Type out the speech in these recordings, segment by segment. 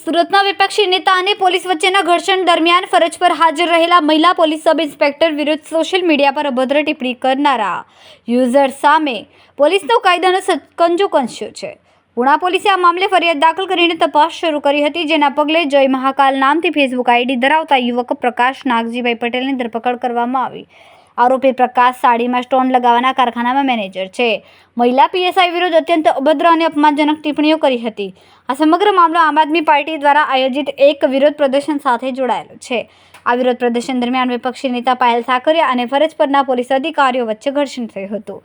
સુરતમાં વિપક્ષી નેતા અને પોલીસ વચ્ચેના ઘર્ષણ દરમિયાન ફરજ પર હાજર રહેલા મહિલા પોલીસ સબ ઇન્સ્પેક્ટર વિરુદ્ધ સોશિયલ મીડિયા પર અભદ્ર ટિપ્પણી કરનારા યુઝર સામે પોલીસનો કાયદાનો સકંજો કસ્યો છે. પુણા પોલીસે આ મામલે ફરિયાદ દાખલ કરીને તપાસ શરૂ કરી હતી, જેના પગલે જય મહાકાલ નામથી ફેસબુક આઈડી ધરાવતા યુવક પ્રકાશ નાગજીભાઈ પટેલની ધરપકડ કરવામાં આવી. આરોપી પ્રકાશ સાડીમાં સ્ટોન લગાવવાના કારખાનામાં મેનેજર છે. મહિલા પીએસઆઈ વિરુદ્ધ અત્યંત અભદ્ર અને અપમાનજનક ટિપ્પણીઓ કરી હતી. આ સમગ્ર મામલો આમ આદમી પાર્ટી દ્વારા આયોજિત એક વિરોધ પ્રદર્શન સાથે જોડાયેલો છે. આ વિરોધ પ્રદર્શન દરમિયાન વિપક્ષી નેતા પાયલ સાકરિયા અને ફરજ પરના પોલીસ અધિકારીઓ વચ્ચે ઘર્ષણ થયું હતું.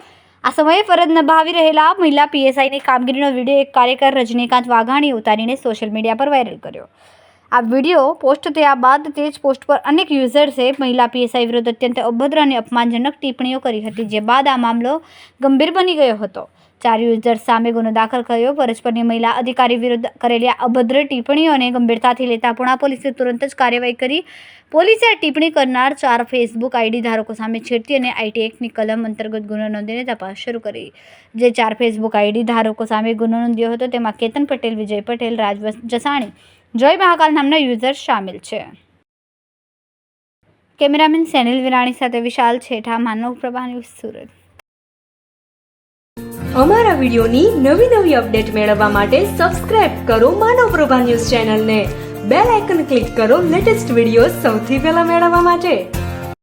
આ સમયે ફરજ નિભાવી રહેલા મહિલા પીએસઆઈની કામગીરીનો વિડીયો એક કાર્યકર રજનીકાંત વાઘાણીએ ઉતારીને સોશિયલ મીડિયા પર વાયરલ કર્યો. આ વિડીયો પોસ્ટ થયા બાદ તે જ પોસ્ટ પર અનેક યુઝર્સે મહિલા પીએસઆઈ વિરુદ્ધ અત્યંત અભદ્ર અને અપમાનજનક ટિપ્પણીઓ કરી હતી, જે બાદ આ મામલો ગંભીર બની ગયો હતો. 4 યુઝર્સ સામે ગુનો દાખલ કર્યો. ફરજ પરની મહિલા અધિકારી વિરુદ્ધ કરેલી અભદ્ર ટિપ્પણીઓને ગંભીરતાથી લેતા પુણા પોલીસે તુરંત જ કાર્યવાહી કરી. પોલીસે આ ટિપ્પણી કરનાર 4 ફેસબુક આઈડી ધારકો સામે છેડતી અને આઈટી એક્ટની કલમ અંતર્ગત ગુનો નોંધીને તપાસ શરૂ કરી. જે 4 ફેસબુક આઈડી ધારકો સામે ગુનો નોંધ્યો હતો તેમાં કેતન પટેલ, વિજય પટેલ, રાજ જસાણી, જય મહાકાલ નામના યુઝર સામેલ છે. કેમેરામેન સેનિલ વિરાણી સાથે વિશાલ છેઠા, માનવ પ્રભા ન્યૂઝ, સુરત. અમારા વિડિયોની નવી અપડેટ મેળવવા માટે સબસ્ક્રાઇબ કરો માનવ પ્રભા ન્યૂઝ ચેનલને. બેલ આઇકન ક્લિક કરો લેટેસ્ટ વિડીયો સૌથી પહેલા મેળવવા માટે.